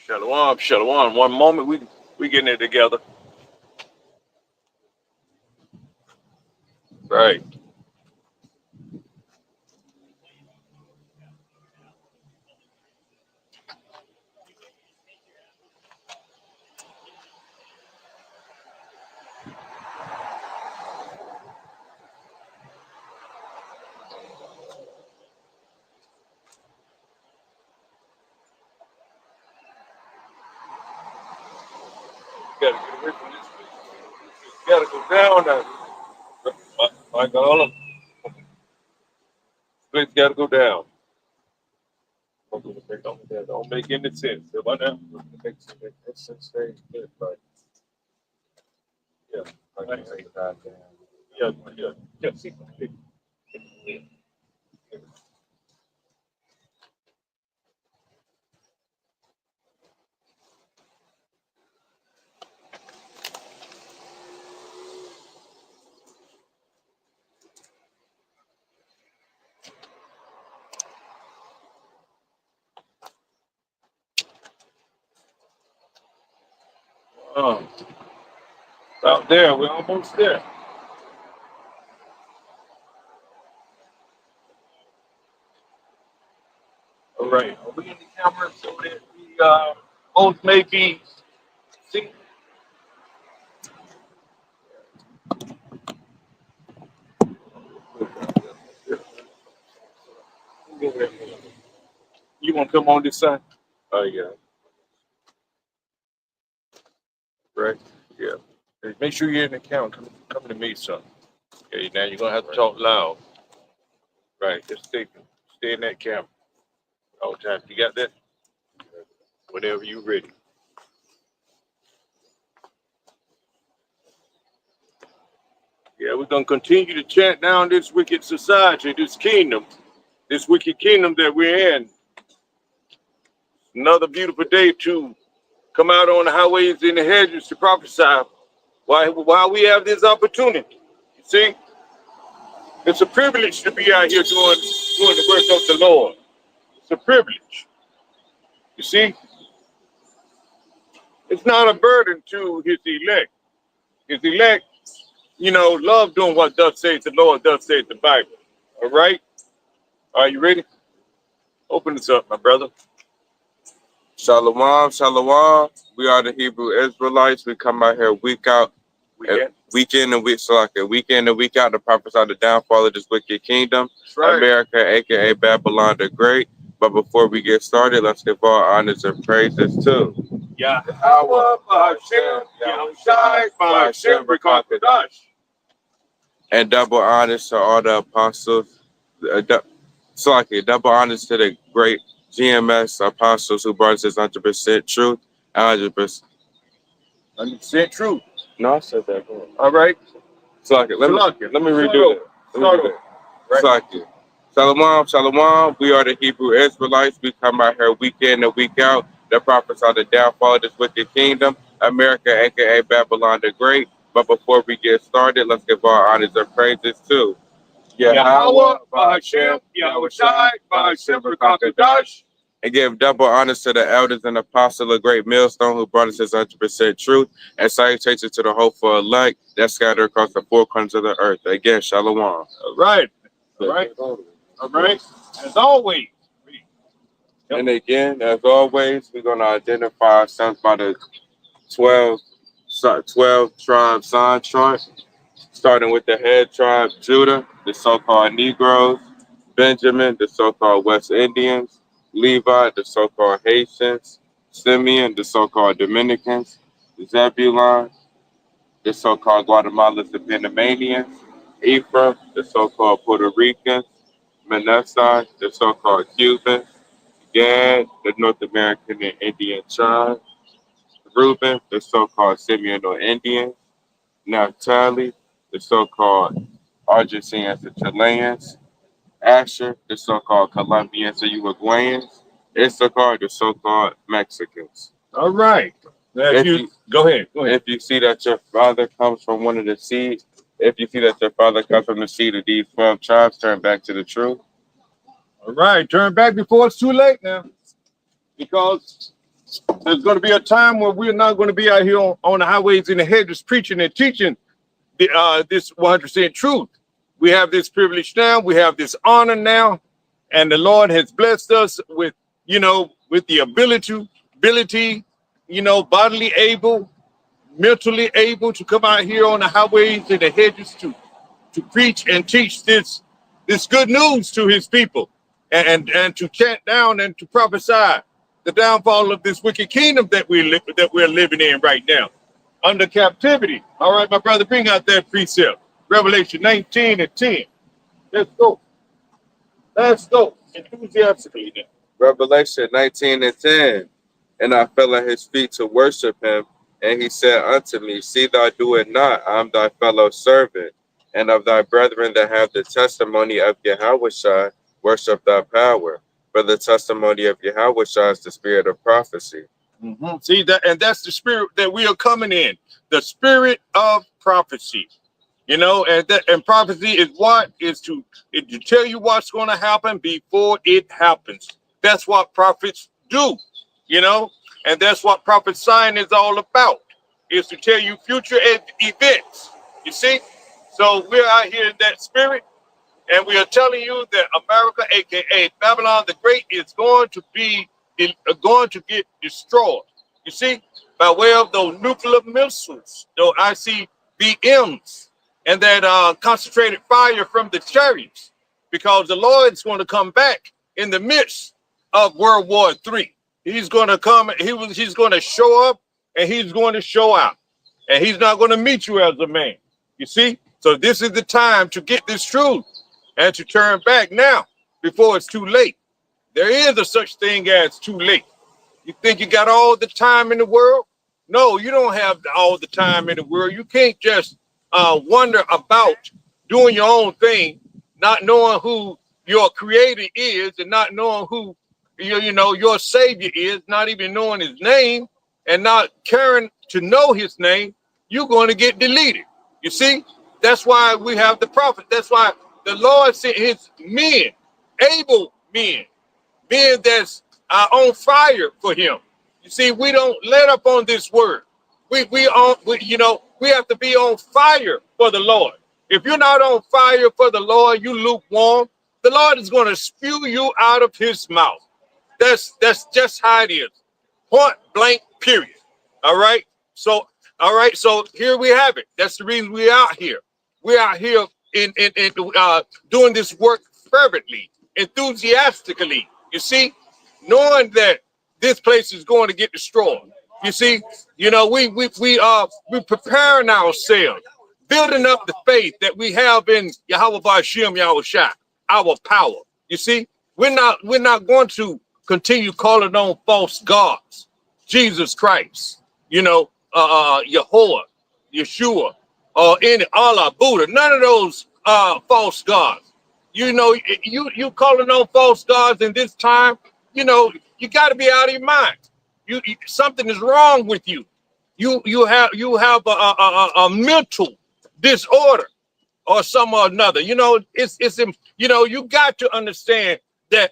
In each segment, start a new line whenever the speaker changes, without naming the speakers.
Shalom, shalom. One moment, we getting it together. Right. Gotta get away from this. Gotta go down now. My God, splits gotta go down. Don't make any sense. Why not? Makes sense. Right. Yeah. Yeah. See. Out there, we're almost there. All right. Are we in the camera so that we both may be seen? You want to come on this side? Oh, yeah. Right? Yeah. Hey, make sure you're in the camera. Come to me, son. Okay, now you're going to have to talk loud. Right. Just stay in that camera all the time. You got that? Whenever you're ready. Yeah, we're going to continue to chant down this wicked society, this kingdom, this wicked kingdom that we're in. Another beautiful day to come out on the highways and the hedges to prophesy while we have this opportunity. You see, it's a privilege to be out here doing the work of the Lord. It's a privilege. You see, it's not a burden to his elect. His elect, love doing what does say the Lord, does say the Bible. All right? Are you ready? Open this up, my brother.
Shalom, shalom. We are the Hebrew Israelites. We come out here week in and week out to prophesy the downfall of this wicked kingdom, right. America, aka Babylon the Great. But before we get started, let's give all honors and praises to
Yahweh, Ba'ashem, Yahushai, Ba'ashem, B'Kadash.
And double honors to all the apostles. Double honors to the great GMS apostles who brought us this 100% truth, 100%.
100% truth.
No, I said that.
All right.
Let me redo it. Shalom, shalom. We are the Hebrew Israelites. We come out here week in and week out. The prophets are the downfall of this wicked kingdom, America, aka Babylon the Great. But before we get started, let's give our honors and praises to
Yahweh, Ba'ashem, Yahushai, Ba'ashem, B'Kadash.
And give double honors to the elders and apostles of Great Millstone who brought us his 100% truth, and salutations to the hopeful elect that scattered across the four corners of the earth. Again, shalom.
All right. As always.
And again, as always, we're going to identify ourselves by the 12 tribe sign chart, starting with the head tribe, Judah, the so-called Negroes, Benjamin, the so-called West Indians, Levi, the so-called Haitians, Simeon, the so-called Dominicans, Zebulon, the so-called Guatemalans and Panamanians, Ephraim, the so-called Puerto Ricans, Manasseh, the so-called Cubans, Gad, the North American and Indian tribe, Reuben, the so-called Seminole Indians, Naphtali, the so-called Argentinians and Chileans, Asher, the so-called Colombians and Uruguayans, Issachar, the so-called Mexicans.
All right. Go ahead.
If you see that your father comes from one of the seeds, if you see that your father comes from the seed of these 12 tribes, turn back to the truth.
All right. Turn back before it's too late now. Because There's going to be a time where we're not going to be out here on the highways and the hedges preaching and teaching this 100% truth. We have this privilege now. We have this honor now. And the Lord has blessed us with, with the ability, bodily able, mentally able to come out here on the highways and the hedges to preach and teach this good news to his people and to chant down and to prophesy the downfall of this wicked kingdom that we're living in right now under captivity. All right, my brother, bring out that precept. Revelation 19:10. Let's go. Let's go. Enthusiastically then.
Revelation 19:10. And I fell at his feet to worship him. And he said unto me, see thou do it not. I am thy fellow servant, and of thy brethren that have the testimony of Yahushua, worship thy power. For the testimony of Yahushua is the spirit of prophecy.
Mm-hmm. See that, and that's the spirit that we are coming in, the spirit of prophecy. And prophecy is what is to tell you what's going to happen before it happens. That's what prophets do, and that's what prophesying is all about, is to tell you future events. You see, so we're out here in that spirit, and we are telling you that America, aka Babylon the Great, is going to get destroyed. You see, by way of those nuclear missiles, those ICBMs. And that concentrated fire from the chariots, because the Lord's going to come back in the midst of World War III. He's going to come. He's going to show up, and he's going to show out, and he's not going to meet you as a man. You see, so this is the time to get this truth and to turn back now before it's too late. There is a such thing as too late. You think you got all the time in the world? No, you don't have all the time in the world. You can't just wonder about doing your own thing, not knowing who your creator is, and not knowing who your savior is, not even knowing his name, and not caring to know his name. You're going to get deleted. You see, that's why we have the prophet. That's why the Lord sent his men, able men that's on fire for him. You see, we don't let up on this word. We have to be on fire for the Lord. If you're not on fire for the Lord, you lukewarm, the Lord is going to spew you out of his mouth. That's just how it is. Point blank, period. All right. So here we have it. That's the reason we're out here. We're out here in doing this work fervently, enthusiastically. You see, knowing that this place is going to get destroyed. You see, we preparing ourselves, building up the faith that we have in Yahweh Ba'ashem Yahushua, our power. You see, we're not going to continue calling on false gods, Jesus Christ, Yahweh, Yeshua, or any Allah, Buddha, none of those false gods. You calling on false gods in this time, you got to be out of your mind. Something is wrong with you. You have a mental disorder or some or another. You got to understand that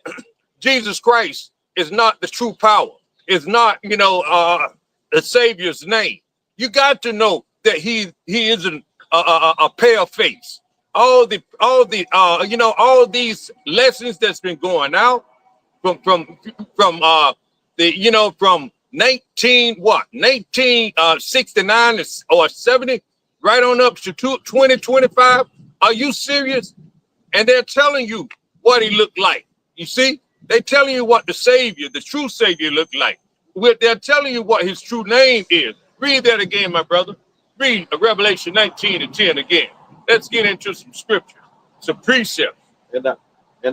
Jesus Christ is not the true power. It's not the Savior's name. You got to know that he isn't a pale face. All these lessons that's been going out from 1969 or 70 right on up to 2025. Are you serious? And they're telling you what he looked like. You see, they're telling you what the Savior, the true Savior, looked like. They're telling you what his true name is. Read that again, my brother. Read Revelation 19:10 again. Let's get into some scripture, some precepts.
And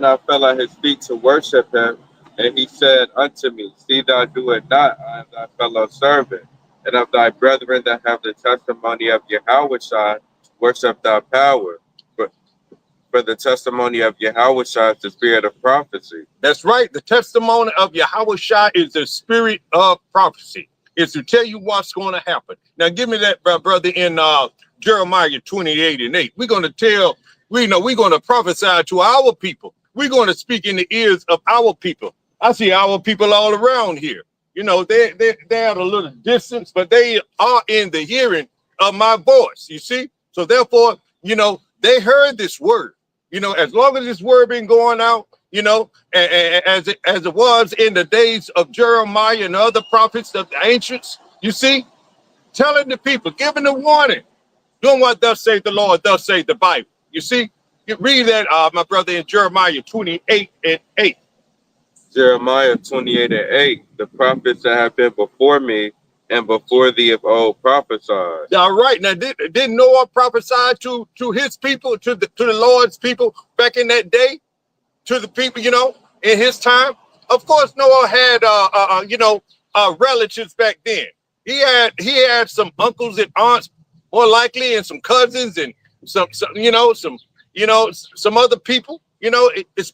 I fell at his feet to worship him. And he said unto me, see thou do it not. I am thy fellow servant, and of thy brethren that have the testimony of Yahushua, worship thy power. For the testimony of Yahushua is the spirit of prophecy.
That's right. The testimony of Yahushua is the spirit of prophecy. It's to tell you what's going to happen. Now, give me that, brother, in Jeremiah 28:8. We're going to we're going to prophesy to our people. We're going to speak in the ears of our people. I see our people all around here. You know, they're at a little distance, but they are in the hearing of my voice. You see, so therefore, you know, they heard this word. You know, as long as this word been going out, you know, as it was in the days of Jeremiah and other prophets of the ancients, you see, telling the people, giving the warning, doing what thus saith the Lord, thus saith the Bible. You see, you read that, my brother, in Jeremiah 28:8.
Jeremiah 28:8, the prophets that have been before me and before thee of old prophesied.
All right. Now, didn't Noah prophesy to his people, to the Lord's people back in that day, to the people, you know, in his time? Of course, Noah had, relatives back then. He had some uncles and aunts, more likely, and some cousins and some other people. You know, it's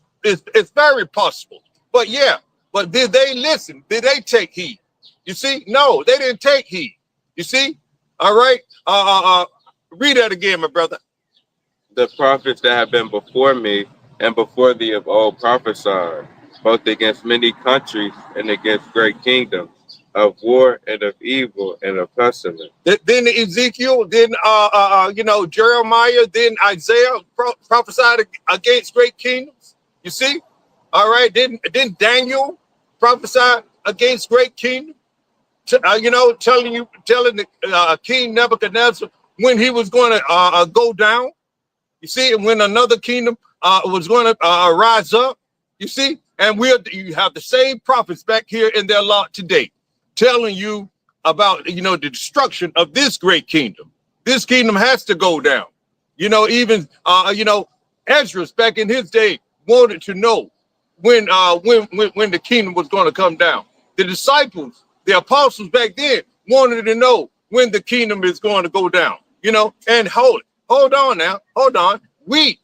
very possible. But yeah, but did they listen? Did they take heed? You see, no, they didn't take heed. You see, all right. Read that again, my brother.
The prophets that have been before me and before thee of old prophesied, both against many countries and against great kingdoms, of war and of evil and of pestilence.
Then Ezekiel, then Jeremiah, then Isaiah prophesied against great kingdoms. You see, all right. Didn't Daniel prophesy against great kingdom? Telling the King Nebuchadnezzar when he was going to go down. You see, and when another kingdom was going to rise up. You see, and you have the same prophets back here in their lot today, telling you about the destruction of this great kingdom. This kingdom has to go down. You know, even Ezra back in his day wanted to know when the kingdom was going to come down. The disciples, the apostles back then wanted to know when the kingdom is going to go down. You know, and hold on now, hold on. We,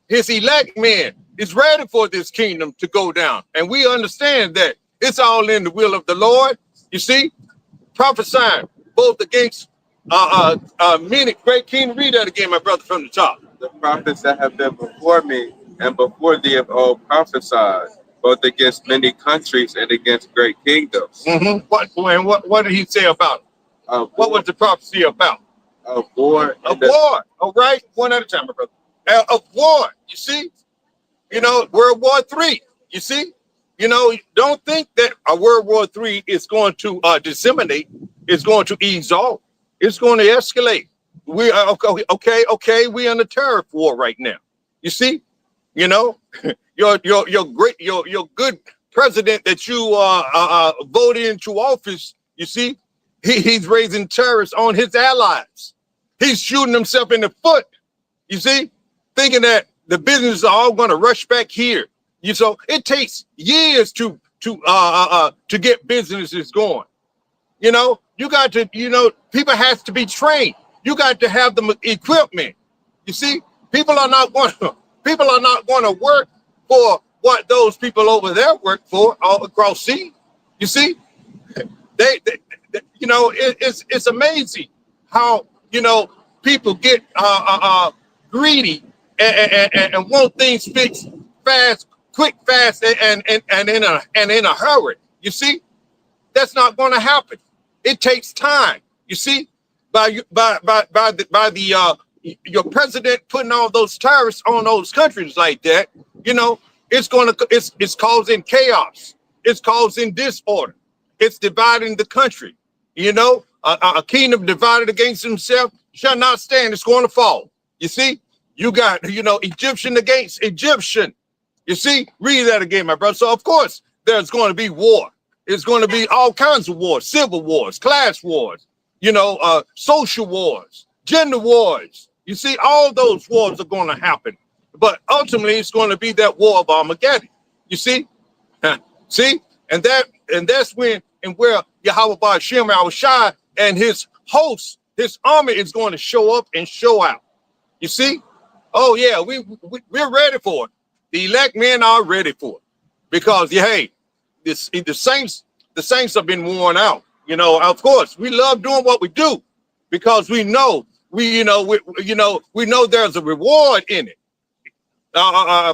his elect man is ready for this kingdom to go down, and we understand that it's all in the will of the Lord. You see, prophesying both against many great kingdom. Read that again, my brother, from the top.
The prophets that have been before me and before thee of old prophesied, both against many countries and against great kingdoms.
Mm-hmm. What did he say about it? What was the prophecy about?
Of war.
Of war. All right. One at a time, my brother. Of war. You see? World War III. You see? Don't think that a World War III is going to disseminate. It's going to ease off. It's going to escalate. We are okay. We in a tariff war right now. You see? Your good president that you voted into office. You see, he's raising tariffs on his allies. He's shooting himself in the foot. You see, thinking that the businesses are all going to rush back here. So it takes years to get businesses going. You got to, people has to be trained. You got to have the equipment. You see, people are not going to work for what those people over there work for all across sea. You see, it's amazing how people get greedy and want things fixed fast, quick, fast, and in a hurry. You see, that's not going to happen. It takes time. You see, by your president putting all those tariffs on those countries like that, it's causing chaos. It's causing disorder. It's dividing the country. A kingdom divided against himself shall not stand. It's going to fall. You see, you got, Egyptian against Egyptian. You see, read that again, my brother. So, of course, there's going to be war. It's going to be all kinds of wars, civil wars, class wars, social wars, gender wars. You see, all those wars are going to happen. But ultimately, it's going to be that war of Armageddon. You see? See? And that's when and where Yahweh Ba'ashem Yahushua and his hosts, his army is going to show up and show out. You see? Oh, yeah, we're ready for it. The elect men are ready for it. Because, hey, the saints have been worn out. Of course, we love doing what we do because we know we know there's a reward in it.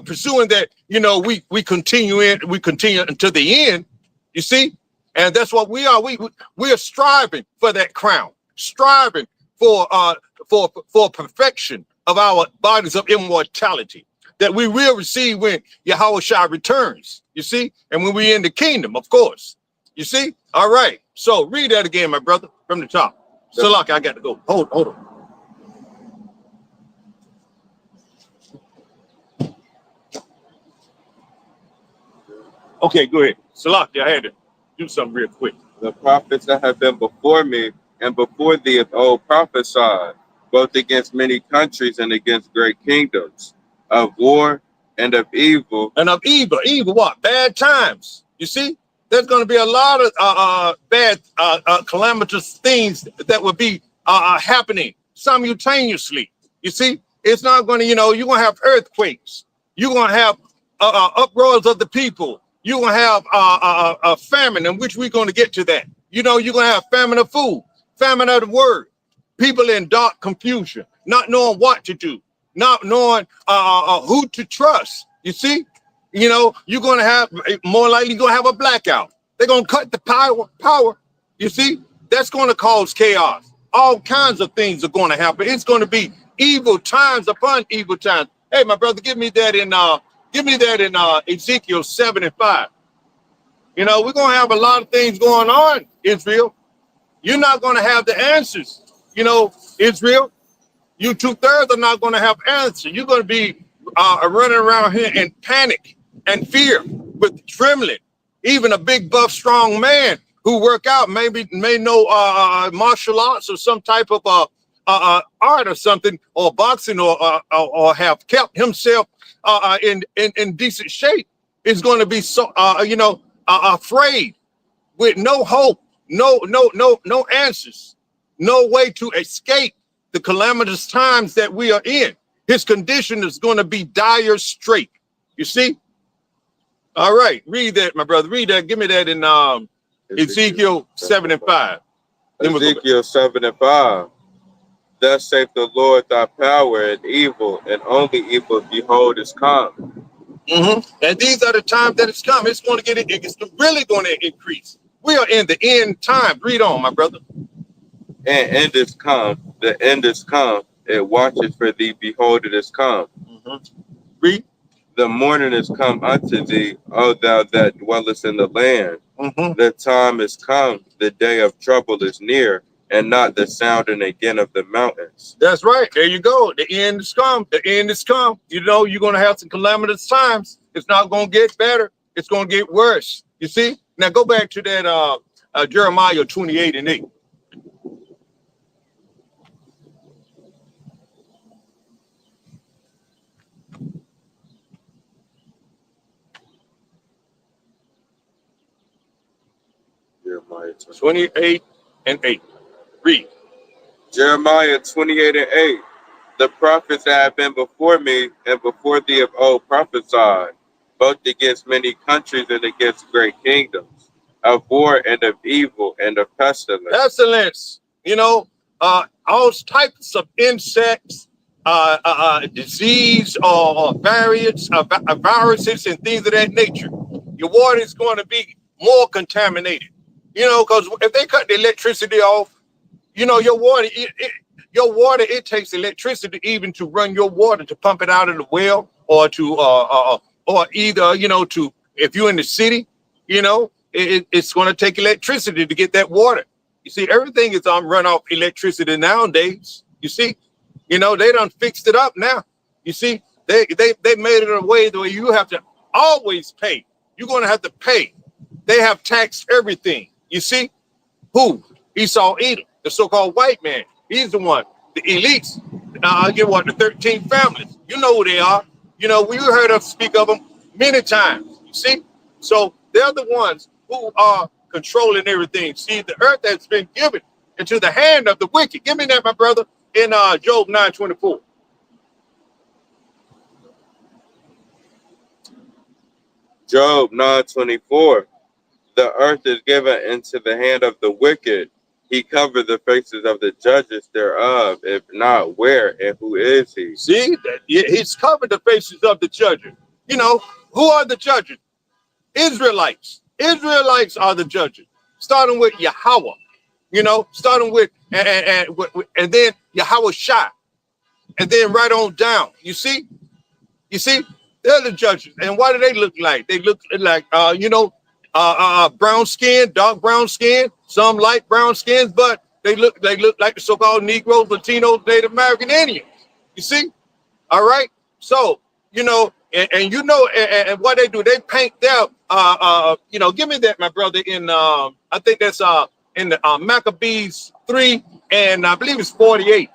Pursuing that, we continue until the end. You see, And that's what we are. We are striving for that crown, striving for perfection of our bodies of immortality that we will receive when Yahushua returns. You see, and when we're in the kingdom, of course. You see. All right. So read that again, my brother, from the top. Salaki, I got to go. Hold on. Okay, go ahead. Salaki, I had to do something real quick.
The prophets that have been before me and before thee of old prophesied, both against many countries and against great kingdoms, of war and of evil.
And of evil. Evil what? Bad times. You see? There's going to be a lot of bad, calamitous things that will be happening simultaneously. You see? It's not going to, you're going to have earthquakes. You're going to have uproars of the people. You're going to have a famine, in which we're going to get to that. You're going to have famine of food, famine of the word, people in dark confusion, not knowing what to do, not knowing who to trust. You see, you're going to have, more likely, you're going to have a blackout. They're going to cut the power. You see, that's going to cause chaos. All kinds of things are going to happen. It's going to be evil times upon evil times. Hey, my brother, give me that in Ezekiel 7:5. We're going to have a lot of things going on, Israel. You're not going to have the answers. Israel, you 2/3 are not going to have answers. You're going to be running around here in panic and fear with trembling. Even a big, buff, strong man who may know martial arts or some type of art or something, or boxing, or have kept himself in decent shape, is going to be so afraid, with no hope, no answers, no way to escape the calamitous times that we are in. His condition is going to be dire straight. You see? All right, read that, my brother. Read that. Give me that in Ezekiel 7:5.
Ezekiel 7:5. Thus saith the Lord, thy power and evil, and only evil, behold, is come.
And these are the times that it's come. It's going to it's really going to increase. We are in the end time. Read on, my brother.
And end is come. The end is come. It watches for thee. Behold, it is come.
Read.
The morning is come unto thee, O thou that dwellest in the land. The time is come. The day of trouble is near, and not the sounding again of the mountains.
That's right. There you go. The end is come. The end is come. You're going to have some calamitous times. It's not going to get better. It's going to get worse. You see? Now go back to that Jeremiah 28:8.
Jeremiah
28:8. Read.
Jeremiah 28:8. The prophets that have been before me and before thee of old prophesied, both against many countries and against great kingdoms, of war and of evil and of pestilence.
Pestilence, all types of insects, disease, or variants, viruses, and things of that nature. Your water is going to be more contaminated, because if they cut the electricity off, your water, it takes electricity even to run your water, to pump it out of the well, or to or either to, if you're in the city, it's going to take electricity to get that water. You see, everything is run off electricity nowadays. You see, they done fixed it up now. You see, they made it a way where you have to always pay. You're going to have to pay. They have taxed everything. You see, who? Esau, Edom, the so-called white man. He's the one. The elites. The 13 families. You know who they are. We heard us speak of them many times. You see, so they're the ones who are controlling everything. See, the earth has been given into the hand of the wicked. Give me that, my brother, in Job 9:24.
Job 9:24. The earth is given into the hand of the wicked. He covered the faces of the judges thereof. If not, where and who is he?
See, he's covered the faces of the judges. Who are the judges? Israelites. Israelites are the judges. starting with Yahweh, starting with and then Yahweh Shai, and then right on down. You see, they're the judges. And what do they look like? They look like brown skin, dark brown skin, some light brown skins, but they look like the so-called Negroes, Latinos, Native American Indians. You see? All right. So, and what they do, they paint their give me that, my brother, in I think that's in the Maccabees 3, and I believe it's 48.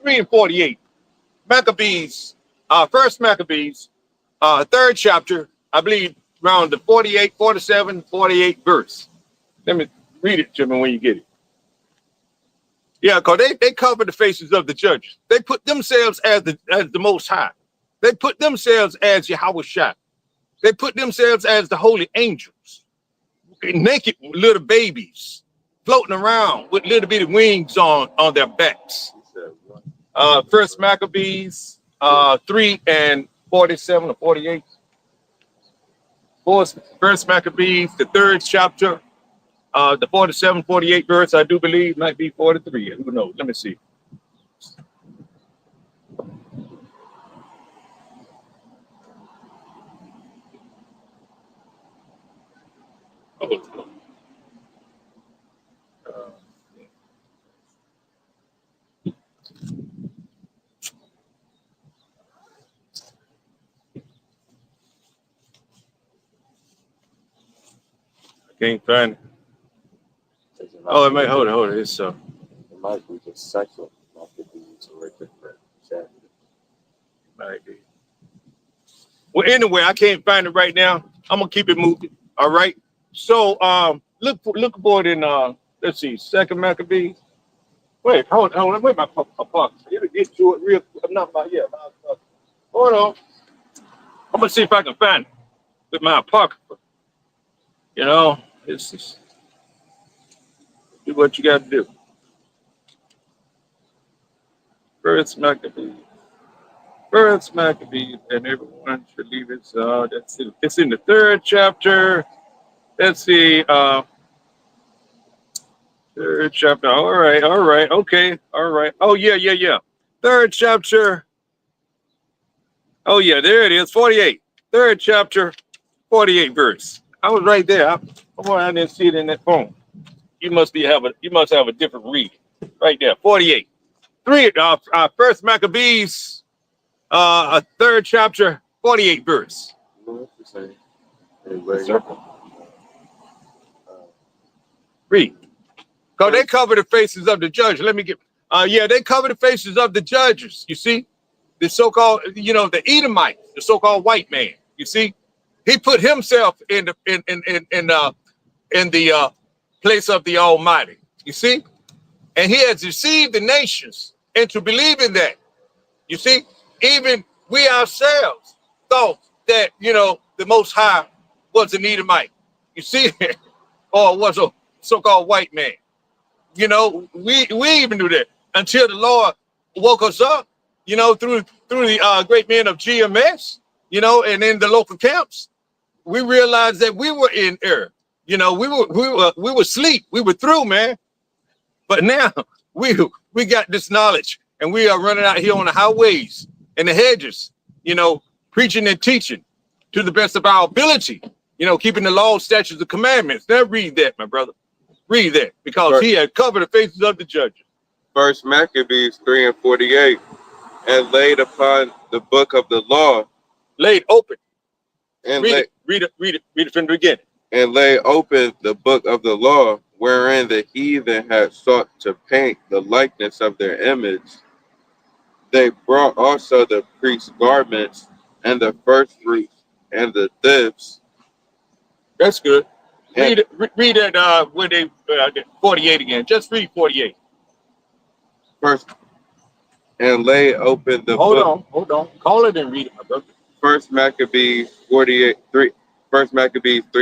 3 and 48. Maccabees, first Maccabees, third chapter, I believe around the 48, 47, 48 verse. Let me read it to me when you get it. Yeah, because they cover the faces of the judges. They put themselves as the Most High. They put themselves as Yahweh Shai. They put themselves as the holy angels, naked little babies, floating around with little bitty wings on their backs. First Maccabees 3 and 47 or 48. First Maccabees, the third chapter, the 47, 48 verse, I do believe, might be 43. Who knows? Let me see. Can't find it. Oh, it might hold it. It's
It might be the second Maccabees or a different chapter.
might be. Well, anyway, I can't find it right now. I'm gonna keep it moving. All right. So look for it in let's see, second Maccabees. Wait, hold on. Wait, my pocket. It'll get to it real. I'm not about yeah. Hold on. I'm gonna see if I can find it with my pocket. It's just do what you got to do. First Maccabees, and everyone should leave it. So that's it. It's in the third chapter. Let's see. Third chapter. All right. Okay. All right. Oh yeah. Third chapter. Oh yeah, there it is. 48. Third chapter, 48 verse. I was right there. I didn't see it in that phone. You must have a different read. Right there. 48. First Maccabees, third chapter, 48 verse. Read. Because they cover the faces of the judges. Let me get they cover the faces of the judges. You see? The so-called, the Edomite, the so-called white man. You see? He put himself in the place of the Almighty. You see? And he has deceived the nations into believing that. You see? Even we ourselves thought that, the Most High was an Edomite. You see? Or was a so-called white man. We even knew that until the Lord woke us up, through the great men of GMS, and in the local camps. We realized that we were in error. We were asleep. We were through, man. But now we got this knowledge, and we are running out here on the highways and the hedges, preaching and teaching to the best of our ability, keeping the law, statutes, and commandments. Now read that, my brother. Read that, because he had covered the faces of the judges.
First Maccabees 3 and 48, and laid upon the book of the law.
Laid open.
And
read it from the beginning.
And lay open the book of the law, wherein the heathen had sought to paint the likeness of their image. They brought also the priest's garments, and the first fruits, and the thifts.
That's good. Read it when they 48 again. Just read 48.
First, and lay open the book.
Hold on. Call it and read it, my brother.
First Maccabees 3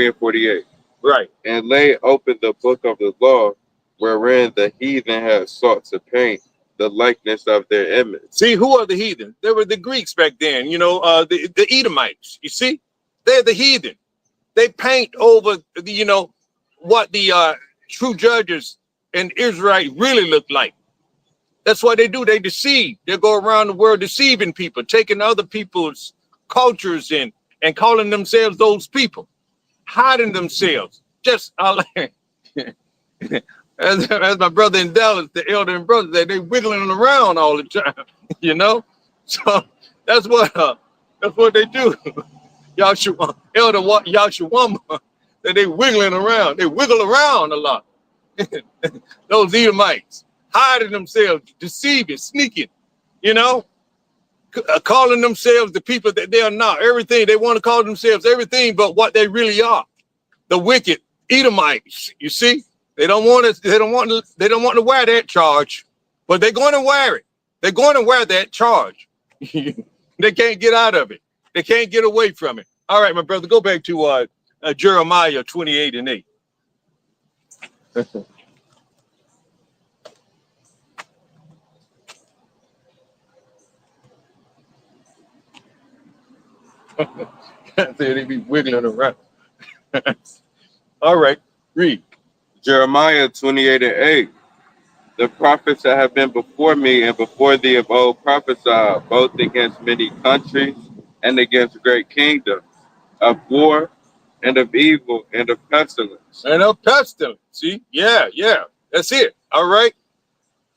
and 48.
Right.
And lay open the book of the law, wherein the heathen had sought to paint the likeness of their image.
See, who are the heathen? They were the Greeks back then, the Edomites. You see, they're the heathen. They paint over what the true judges and Israelite really look like. That's what they do. They deceive. They go around the world deceiving people, taking other people's cultures and calling themselves those people, hiding themselves. Just as my brother in Dallas, the elder and brother, they wiggling around all the time, you know. So that's what they do. Elder Yahshua, that they wiggling around. They wiggle around a lot. Those Edomites hiding themselves, deceiving, sneaking, you know, calling themselves the people that they are not. Everything they want to call themselves, everything but what they really are. The wicked Edomites. You see, they don't want to wear that charge, but they're going to wear it. They're going to wear that charge. They can't get out of it. They can't get away from it. All right, my brother, go back to Jeremiah 28:8. They be wiggling around. All right, read.
Jeremiah 28:8. The prophets that have been before me and before thee of old prophesied both against many countries and against great kingdoms, of war and of evil and of pestilence.
And of pestilence. See? Yeah. That's it. All right.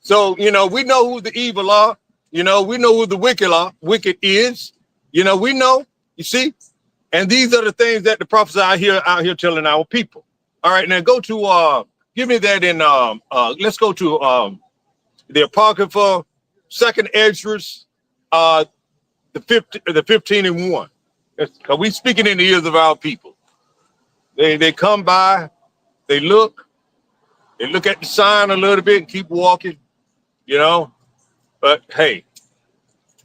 So, you know, we know who the evil are. You know, we know who the wicked is. You know, we know, you see? And these are the things that the prophets are out here telling our people. All right, now go to give me that in let's go to the Apocrypha, 2nd Esdras, the 15:1. Are we speaking in the ears of our people? They come by, they look at the sign a little bit and keep walking, you know. But hey,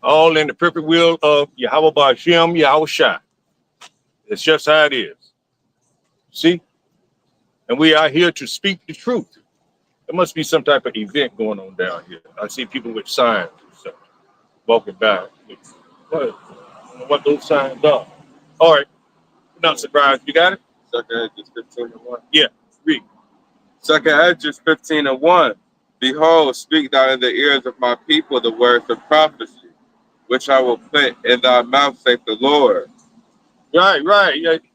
all in the perfect will of Yahweh Ba'Shem, Yahweh Shai. It's just how it is. See? And we are here to speak the truth. There must be some type of event going on down here. I see people with signs and stuff walking by. I don't know what those signs are. All right. Not surprised. You got it?
2nd Esdras 15:1.
Yeah. Read.
2nd Esdras 15:1. Behold, speak thou in the ears of my people the words of prophecy, which I will put in thy mouth, saith the Lord.
Right.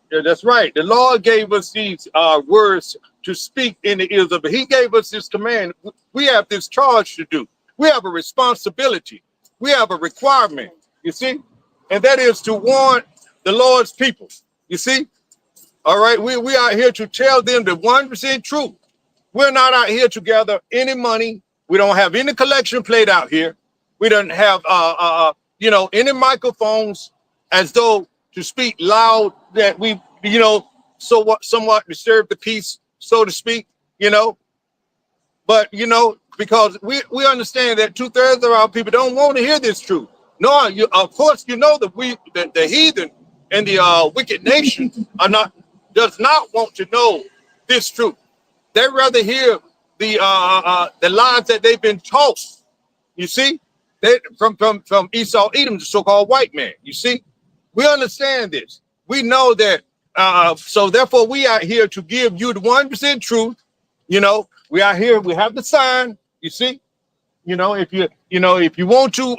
Yeah, that's right. The Lord gave us these words to speak in the ears of it. He gave us this command. We have this charge to do. We have a responsibility. We have a requirement, you see? And that is to warn the Lord's people, you see? All right, we are here to tell them the 100% truth. We're not out here to gather any money. We don't have any collection plate out here. We don't have, any microphones as though to speak loud that we, somewhat disturb the peace, so to speak, you know. But, because we understand that 2/3 of our people don't want to hear this truth. No, of course, you know that the heathen and the wicked nation does not want to know this truth. They rather hear the lies that they've been taught. You see, from Esau, Edom, the so-called white man. You see, we understand this. We know that. So therefore, we are here to give you the 100% truth. You know, we are here. We have the sign. You see, if you want to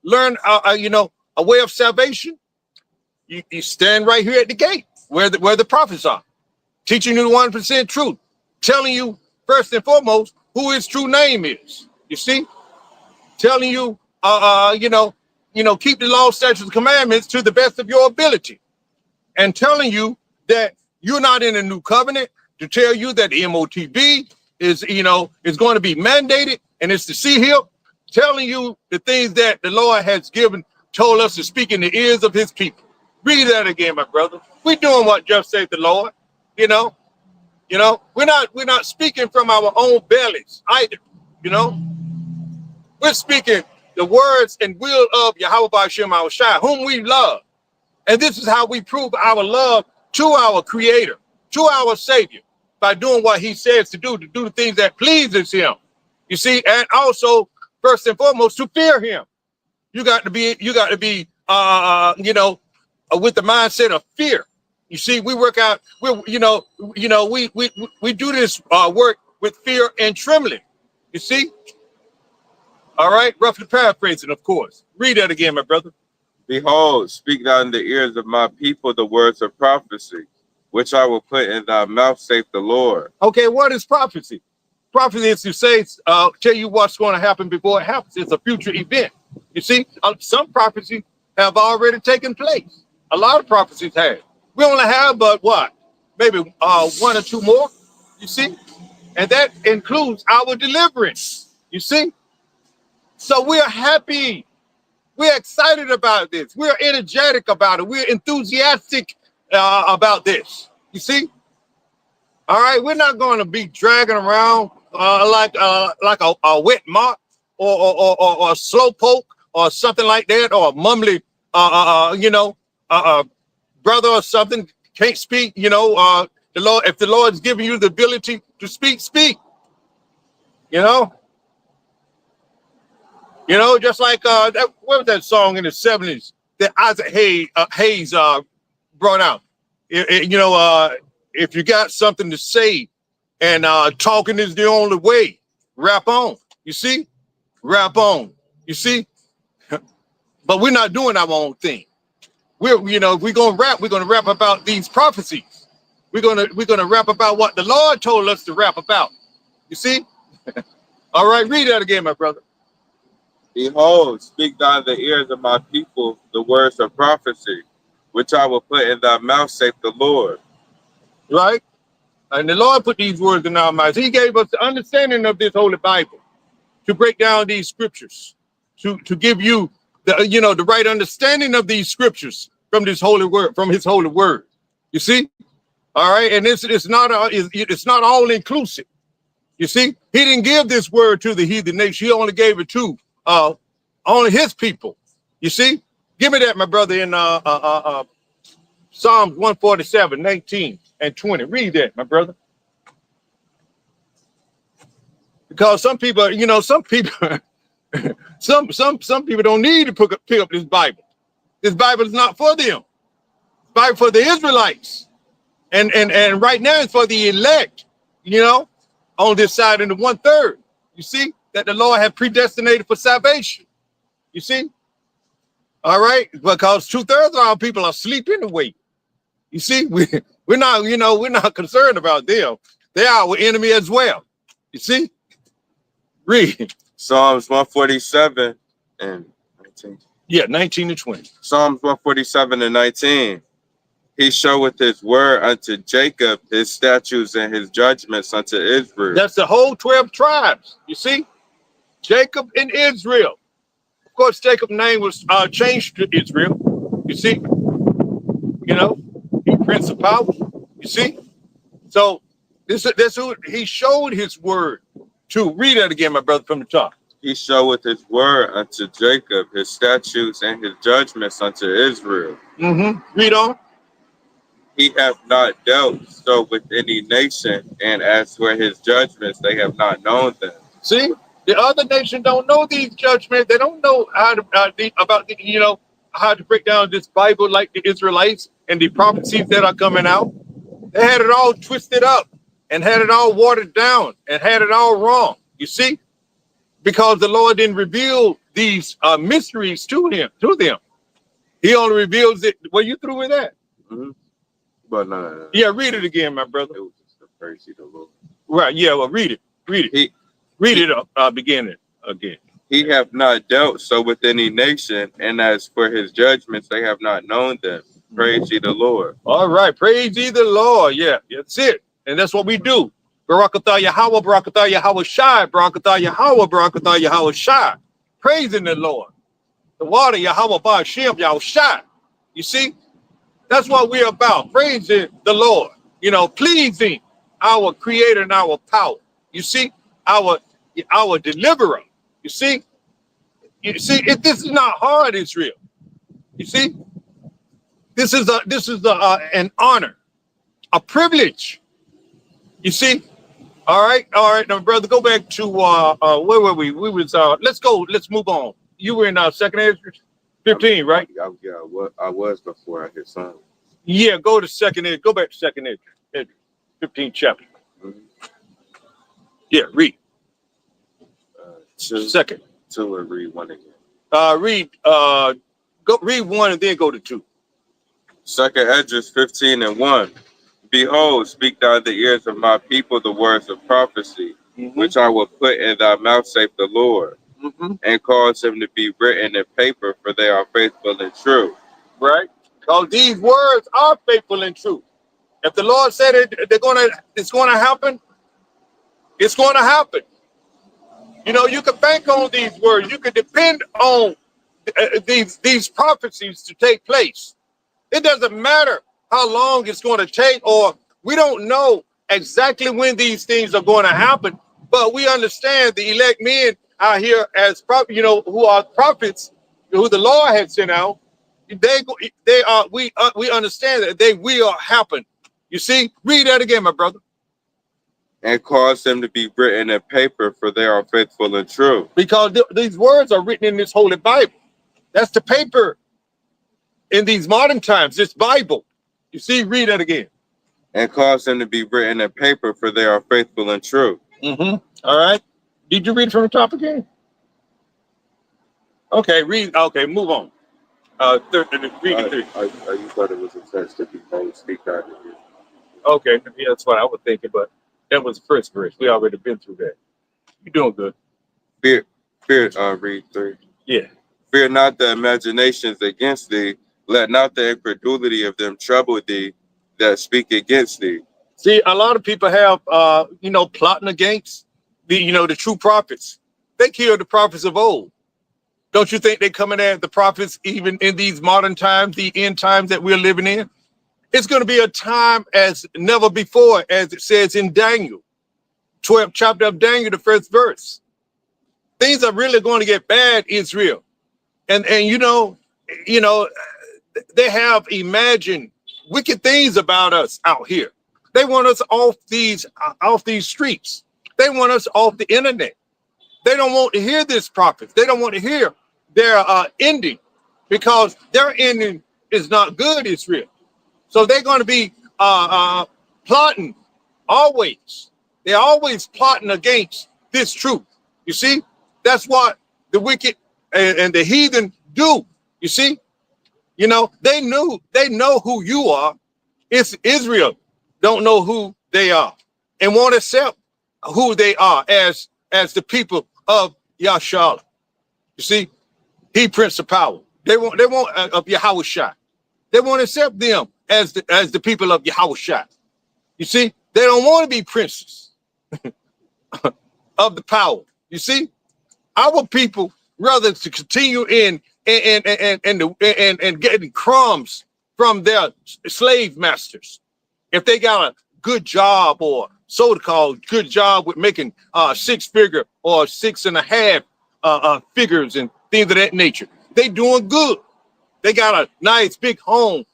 learn, a way of salvation, you stand right here at the gate where the prophets are, teaching you the 100% truth, telling you first and foremost who his true name is. You see, telling you, keep the law, statutes, and commandments to the best of your ability, and telling you that you're not in a new covenant, to tell you that the MOTB is going to be mandated and it's the sea hill, telling you the things that the Lord has told us to speak in the ears of his people. Read that again, my brother. We're doing what just said the Lord. We're not speaking from our own bellies either. We're speaking the words and will of Yahweh Ba'Shem Yahweh Shai, whom we love. And this is how we prove our love to our Creator, to our Savior, by doing what he says to do the things that pleases him. You see, and also, first and foremost, to fear him. You got to be with the mindset of fear, You see, we work out. We do this work with fear and trembling. You see. All right, roughly paraphrasing, of course. Read that again, my brother.
Behold, speak thou in the ears of my people the words of prophecy, which I will put in thy mouth, saith the Lord.
Okay, what is prophecy? Prophecy is to say, tell you what's going to happen before it happens. It's a future event. You see, some prophecies have already taken place. A lot of prophecies have. We only have but what? Maybe one or two more, you see? And that includes our deliverance, you see? So we're happy. We're excited about this. We're energetic about it. We're enthusiastic about this. You see? All right, we're not going to be dragging around like a wet mop or a slow poke or something like that, or a mumbly, brother or something can't speak. The Lord, if the Lord's giving you the ability to speak, speak. Just like what was that song in the 70s that Isaac Hayes brought out? If you got something to say and talking is the only way, rap on. You see? Rap on. You see? But we're not doing our own thing. If we're gonna rap about these prophecies. We're gonna rap about what the Lord told us to rap about. You see? All right, read that again, my brother.
Behold, speak thou in the ears of my people the words of prophecy, which I will put in thy mouth, saith the Lord.
Right? And the Lord put these words in our mouths. He gave us the understanding of this Holy Bible to break down these scriptures, to give you the right understanding of these scriptures from this holy word, from his holy word. You see? All right. And it's not all inclusive. You see, he didn't give this word to the heathen nation. He only gave it to only his people. You see? Give me that, my brother, in Psalms 147, 19 and 20. Read that, my brother. Because some people, some people don't need to pick up this Bible. This Bible is not for them. It's Bible for the Israelites. And right now it's for the elect, on this side in the 1/3. You see, that the Lord had predestinated for salvation. You see? All right, because 2/3 of our people are asleep anyway. You see, we're not concerned about them. They are our enemy as well. You see? Read.
Psalms 147 and 19.
Yeah, 19 and 20.
Psalms 147 and 19. He showeth his word unto Jacob, his statutes and his judgments unto Israel.
That's the whole 12 tribes. You see? Jacob and Israel. Of course, Jacob's name was changed to Israel. You see? He Prince of Power. You see? So this who he showed his word to. Read that again, my brother, from the top.
He showeth his word unto Jacob, his statutes and his judgments unto Israel.
Read on.
He hath not dealt so with any nation, and as for his judgments, they have not known them.
See, the other nation don't know these judgments. They don't know how to how to break down this Bible like the Israelites and the prophecies that are coming out. They had it all twisted up and had it all watered down and had it all wrong. You see, because the Lord didn't reveal these mysteries to them. He only reveals it. Were you through with that?
But no.
Yeah, read it again, my brother.
It was just the praise of the Lord.
Right. Yeah. Well, read it. Read it. Begin it again.
He hath not dealt so with any nation, and as for his judgments, they have not known them. Praise ye the Lord.
All right. Praise ye the Lord. Yeah, that's it. And that's what we do. Barakatah Yahweh, Barakatah Yahweh Shai, Barakatah Yahweh, Barakatah Yahweh Shai. Praising the Lord. The water, Yahweh Ba'ashem, Yahweh Shai. You see? That's what we're about. Praising the Lord. Pleasing our creator and our power. You see? Our deliverer. You see? This is not hard, Israel. You see? This is an honor, a privilege. You see? All right, now, brother, go back to where were we? We was let's move on. You were in 2nd Ezra 15, right?
I was before I hit Psalms.
Yeah, go to second Ezra. Go back to second Ezra, 15th chapter. Yeah, read. Second.
2 and read 1 again.
Go read 1 and then go to 2.
Second Esdras 15 and 1. Behold, speak thou in the ears of my people the words of prophecy, which I will put in thy mouth, saith the Lord, and cause them to be written in paper, for they are faithful and true.
Right? Because these words are faithful and true. If the Lord said it, it's gonna happen, it's gonna happen. You know, you can bank on these words. You can depend on these prophecies to take place. It doesn't matter how long it's going to take, or we don't know exactly when these things are going to happen, but we understand the elect men out here as who are prophets, who the Lord had sent out. We understand that they will happen. You see, read that again, my brother.
And cause them to be written in paper, for they are faithful and true.
Because these words are written in this holy Bible. That's the paper in these modern times, this Bible. You see, read that again.
And cause them to be written in paper, for they are faithful and true.
All right. Did you read from the top again? Okay, read. Okay, move on. Read it.
You thought it was a test to be bold, speak out of you.
Okay, yeah, that's what I was thinking, but that was the first verse. We already been through that. You're doing good.
Read 3.
Yeah.
Fear not the imaginations against thee. Let not the incredulity of them trouble thee that speak against thee.
See, a lot of people have, plotting against the true prophets. They killed the prophets of old. Don't you think they're coming at the prophets even in these modern times, the end times that we're living in? It's going to be a time as never before, as it says in Daniel, 12th chapter of Daniel, the first verse. Things are really going to get bad, Israel. And they have imagined wicked things about us out here. They want us off these streets. They want us off the internet. They don't want to hear this prophet. They don't want to hear their ending, because their ending is not good, Israel. So they're going to be plotting always. They're always plotting against this truth. You see, that's what the wicked and the heathen do. You see, they know who you are. It's Israel don't know who they are and won't accept who they are as the people of Yahshua. You see, he Prince of Power. They won't of Yahushua. They won't accept them as the people of Yahushua. You see, they don't want to be princes of the power. You see, our people rather to continue in and getting crumbs from their slave masters. If they got a good job, or so-called good job with making 6-figure or 6.5 figures and things of that nature, they doing good. They got a nice big home,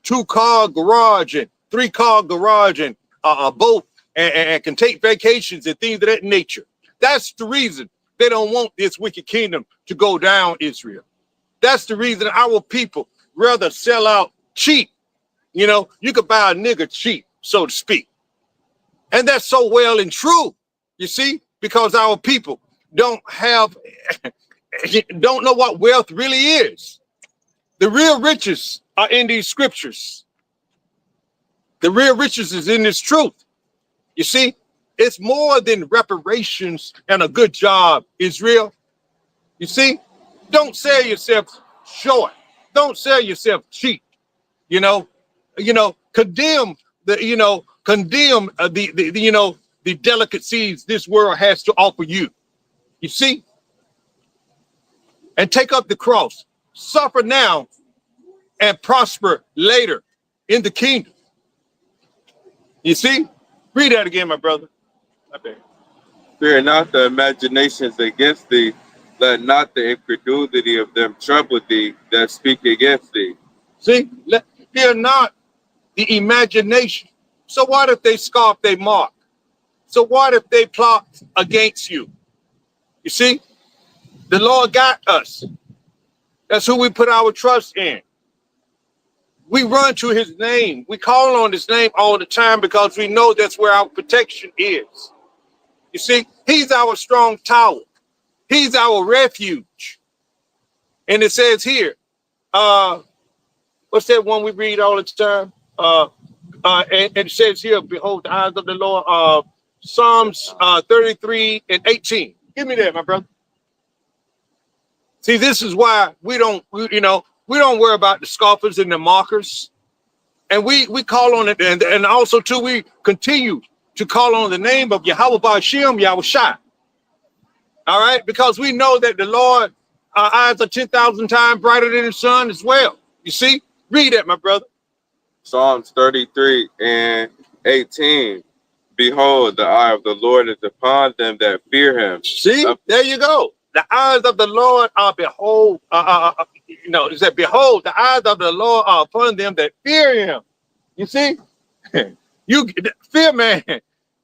2-car garage and 3-car garage and a boat, and can take vacations and things of that nature. That's the reason they don't want this wicked kingdom to go down, Israel. That's the reason our people rather sell out cheap. You could buy a nigger cheap, so to speak. And that's so well and true, you see, because our people don't know what wealth really is. The real riches are in these scriptures. The real riches is in this truth. You see, it's more than reparations and a good job, Israel. You see, don't sell yourself short. Don't sell yourself cheap. Condemn the delicacies this world has to offer you. You see, and take up the cross, suffer now, and prosper later in the kingdom. You see, read that again, my brother. I beg.
Fear not the imaginations against thee. Let not the incredulity of them trouble thee that speak against thee.
See, fear not the imagination. So what if they scoff their mark? So what if they plot against you? You see, the Lord got us. That's who we put our trust in. We run to his name. We call on his name all the time because we know that's where our protection is. You see, he's our strong tower. He's our refuge. And it says here, what's that one we read all the time? And it says here, behold, the eyes of the Lord, Psalms 33 and 18. Give me that, my brother. See, this is why we don't worry about the scoffers and the mockers. And we call on it, and also too, we continue to call on the name of Yahweh Ba'ashem, Yahweh Shai. All right, because we know that the Lord, our eyes are 10,000 times brighter than the sun as well. You see, read that, my brother.
Psalms 33 and 18. Behold, the eye of the Lord is upon them that fear him.
See, there you go. The eyes of the Lord are behold, it said, behold, the eyes of the Lord are upon them that fear him. You see, you fear, man.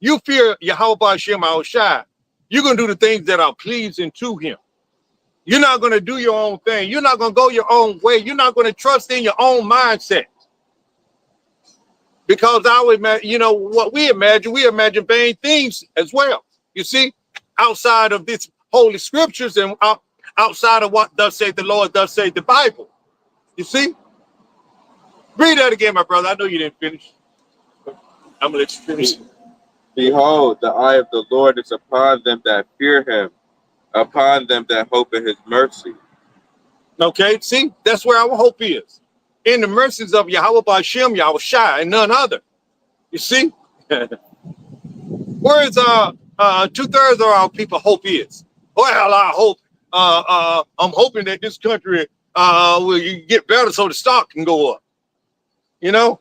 You fear Yahweh Ba'ashem Yahweh Shai. You're going to do the things that are pleasing to him. You're not going to do your own thing. You're not going to go your own way. You're not going to trust in your own mindset. Because what we imagine vain things as well. You see, outside of this holy scriptures and outside of what does say the Lord, does say the Bible. You see? Read that again, my brother. I know you didn't finish. I'm going to let you finish.
Behold, the eye of the Lord is upon them that fear him, upon them that hope in his mercy.
Okay, see? That's where our hope is. In the mercies of Yahweh Ba'ashem, Yahweh Shai, and none other. You see? Where is 2/3 of our people hope is? Well, I hope I'm hoping that this country will get better so the stock can go up. You know?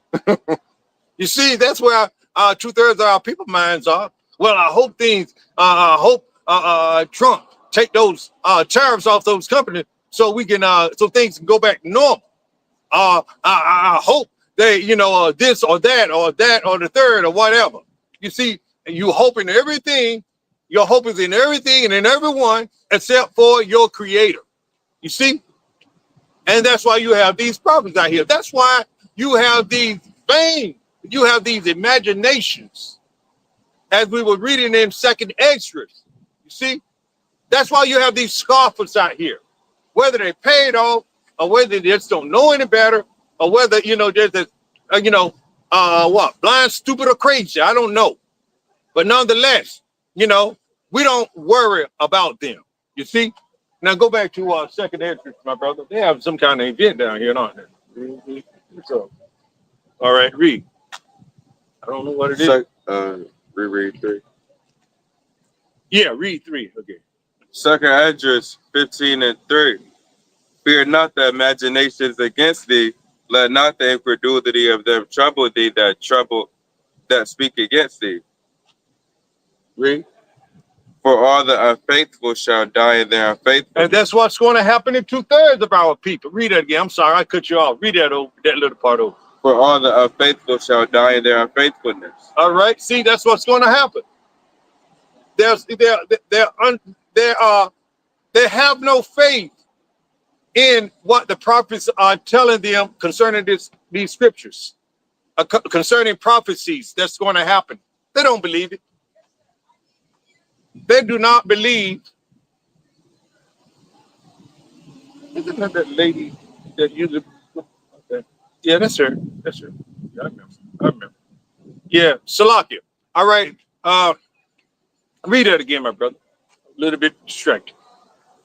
You see, that's where 2/3 of our people minds are. Well, I hope Trump take those tariffs off those companies so we can so things can go back to normal. I hope they, this or that or the third or whatever. You see, you hope in everything. Your hope is in everything and in everyone except for your creator. You see? And that's why you have these problems out here. That's why you have these you have these imaginations, as we were reading in 2nd Exodus. You see? That's why you have these scoffers out here. Whether they paid off, or whether they just don't know any better, or whether, there's this, blind, stupid, or crazy. I don't know. But nonetheless, we don't worry about them. You see? Now go back to 2nd Exodus, my brother. They have some kind of event down here, don't they? So, all right, read. I don't know what it is.
Reread 3.
Yeah, read 3 again.
2nd Esdras 15 and 3. Fear not the imaginations against thee. Let not the incredulity of them trouble thee that speak against thee.
Read.
For all the unfaithful shall die in their unfaithfulness.
And that's what's going to happen in 2/3 of our people. Read that again. I'm sorry, I cut you off. Read that little part over.
For all the unfaithful shall die in their unfaithfulness.
All right. See, that's what's going to happen. They have no faith in what the prophets are telling them concerning these scriptures, concerning prophecies that's going to happen. They don't believe it. They do not believe. Isn't that lady that usually? Okay. Yeah, that's her. That's her. Yeah, I remember. Yeah, Salakia. All right. Read that again, my brother. A little bit distracted.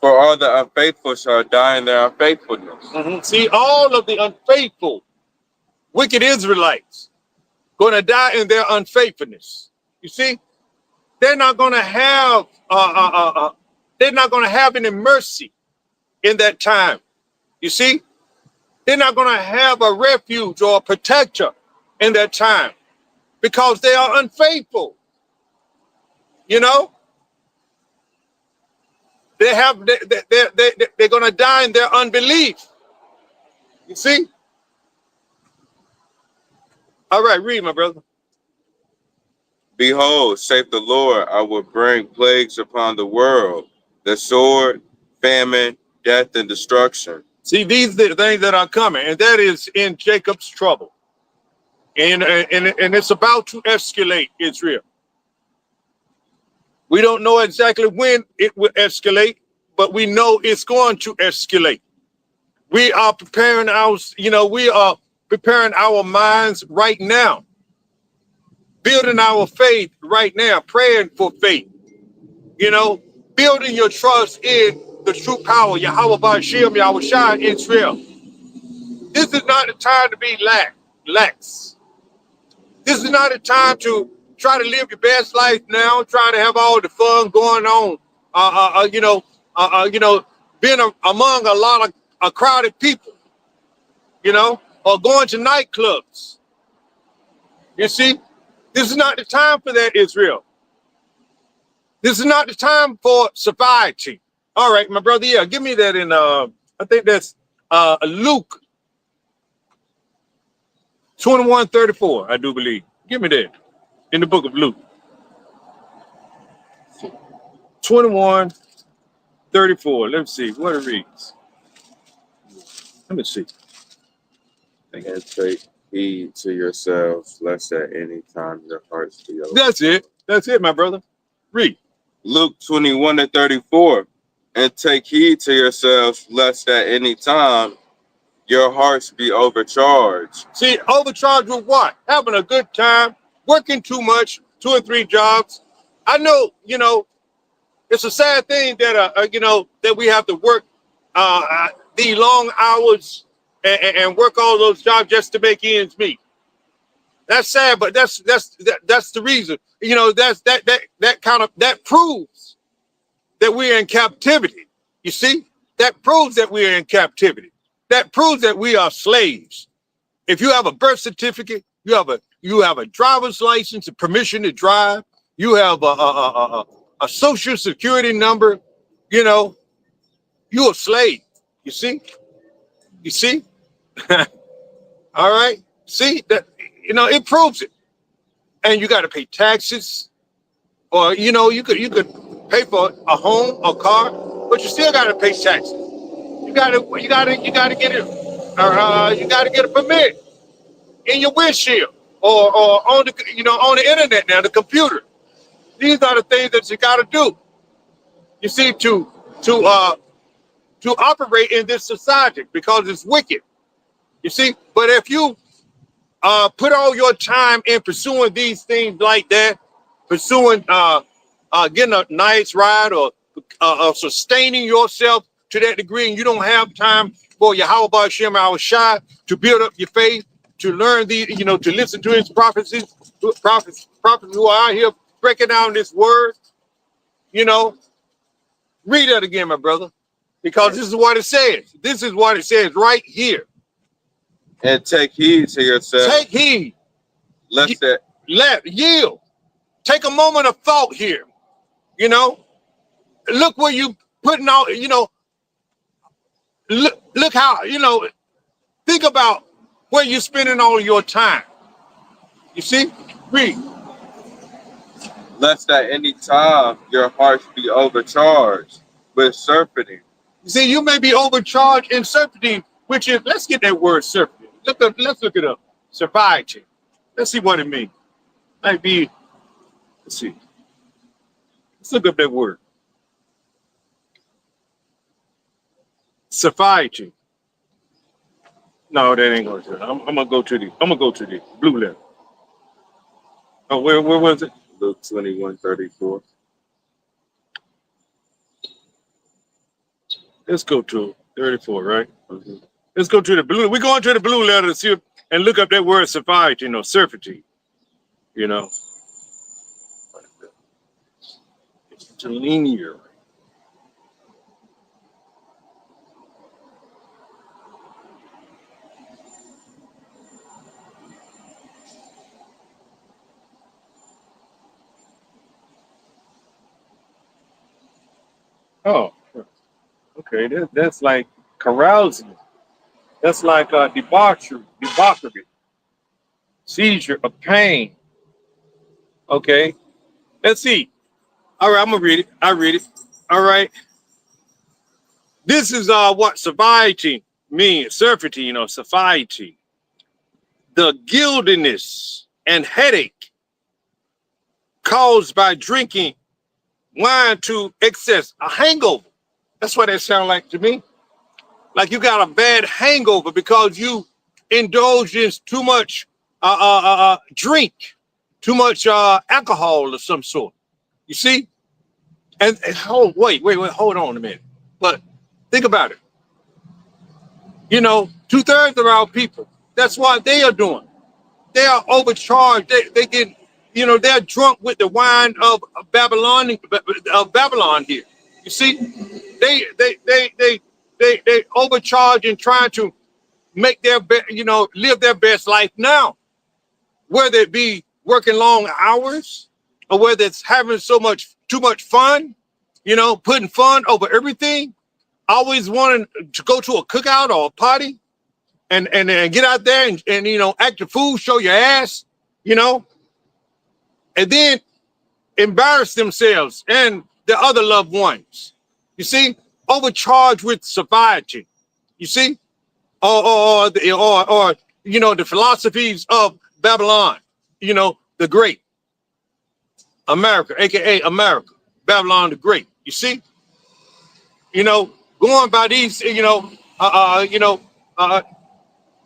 For all the unfaithful shall die in their unfaithfulness.
Mm-hmm. See, all of the unfaithful, wicked Israelites, going to die in their unfaithfulness. You see, they're not going to have any mercy in that time. You see, they're not going to have a refuge or a protector in that time because they are unfaithful. They're going to die in their unbelief. You see? All right, read, my brother.
Behold, saith the Lord, I will bring plagues upon the world, the sword, famine, death, and destruction.
See, these are the things that are coming, and that is in Jacob's trouble. And it's about to escalate, Israel. We don't know exactly when it will escalate, but we know it's going to escalate. We are preparing our minds right now, building our faith right now, praying for faith, building your trust in the true power, Yahweh Ba'ashem, Yahweh Shai, Israel. This is not the time to be lax. This is not a time to try to live your best life now, trying to have all the fun going on, being among a lot of crowded people, or going to nightclubs. You see, this is not the time for that, Israel. This is not the time for sobriety. All right, my brother, yeah, give me that in, I think that's Luke 21:34, I do believe. Give me that in the book of Luke. 21:34. Let's see what it reads. Let me see.
And take heed to yourselves, lest at any time your hearts be over.
That's it. That's it, my brother. Read.
Luke 21:34. And take heed to yourselves, lest at any time your hearts be overcharged.
See, overcharged with what? Having a good time, working too much, 2 or 3 jobs. I know, it's a sad thing that, that we have to work the long hours and work all those jobs just to make ends meet. That's sad, but that's the reason. That proves that we're in captivity. You see, that proves that we're in captivity. That proves that we are slaves. If you have a birth certificate, you have a driver's license, a permission to drive, you have a social security number, you're a slave. You see? All right. See that, it proves it. And you got to pay taxes, or you could pay for a home or car, but you still got to pay taxes. You got to get it. You got to get a permit in your windshield or on the internet now, the computer. These are the things that you got to do. You see, to operate in this society, because it's wicked. You see, but if you put all your time in pursuing these things like that, pursuing getting a nice ride or sustaining yourself to that degree, and you don't have time for Yahweh Ba'ashem Yahweh Shai to build up your faith, to learn to listen to his prophets who are out here breaking down this word, read that again, my brother, because this is what it says. This is what it says right here.
And take heed to yourself.
Take heed. Yield. Take a moment of thought here. Look where you putting out, look how, think about where you're spending all your time. You see? Read.
Lest at any time your hearts be overcharged with surfeiting.
You see, you may be overcharged in surfeiting, which is, let's get that word surfeiting. Let's look it up. Surviving. Let's see what it means. Might be, let's see. Let's look up that word. Surviving. No, that ain't going to. I'm gonna go to the blue letter. Oh, where was it?
Luke 21:34.
Let's go to 34, right? Mm-hmm. Let's go to the blue. We're going to the blue letter to see and look up that word survived, surfeiting. It's linear. Oh, okay. That's like carousing. That's like debauchery, seizure of pain. Okay. Let's see. All right, I'm gonna read it. I read it. All right. This is what surviving means surfeiting, you know, satiety, the guiltiness and headache caused by drinking wine to excess, a hangover. That's what that sounds like to me. Like you got a bad hangover because you indulged in too much drink, too much alcohol of some sort. You see? And wait, hold on a minute. But think about it. You know, 2/3 of our people, that's what they are doing. They are overcharged. They get, you know, they're drunk with the wine of Babylon here. You see, they overcharge and trying to make their live their best life now, whether it be working long hours or whether it's having too much fun, you know, putting fun over everything, always wanting to go to a cookout or a party and get out there and you know, act the fool, show your ass, you know, and then embarrass themselves and their other loved ones. You see, overcharged with society. You see, or you know, the philosophies of Babylon, you know, the Great, America, aka America, Babylon the Great. You see, you know, going by these,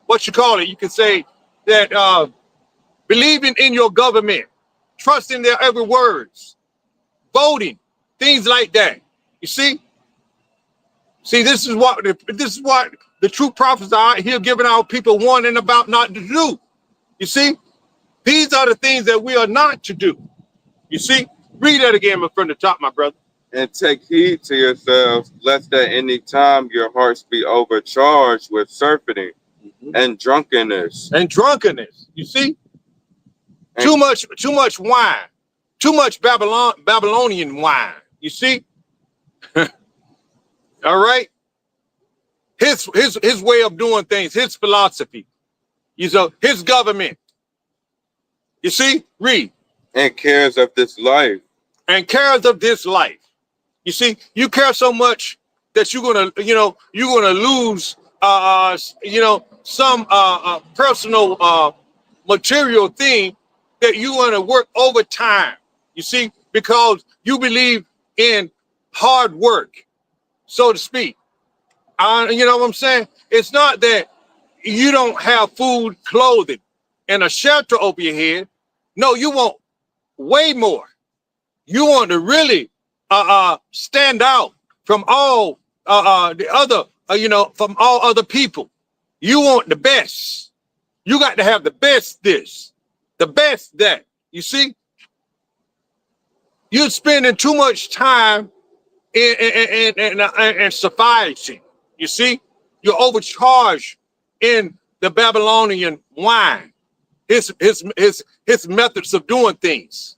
what you call it? You can say that believing in your government, trusting their every words, voting, things like that. You see, this is what the true prophets are out here giving our people warning about not to do. You see, these are the things that we are not to do. You see, read that again from the top, my brother.
And take heed to yourselves, lest at any time your hearts be overcharged with surfeiting and drunkenness.
And drunkenness, you see? And too much wine, too much Babylonian wine, you see? All right? His way of doing things, his philosophy, his government. You see? Read.
And cares of this life.
And cares of this life. You see, you care so much that you're gonna lose some personal material thing that you want to work overtime. You see, because you believe in hard work, so to speak. You know what I'm saying? It's not that you don't have food, clothing, and a shelter over your head. No, you want way more. You want to really stand out from all the other, from all other people. You want the best. You got to have the best this, the best that. You see, you're spending too much time in society. You see, you're overcharged in the Babylonian wine. His methods of doing things.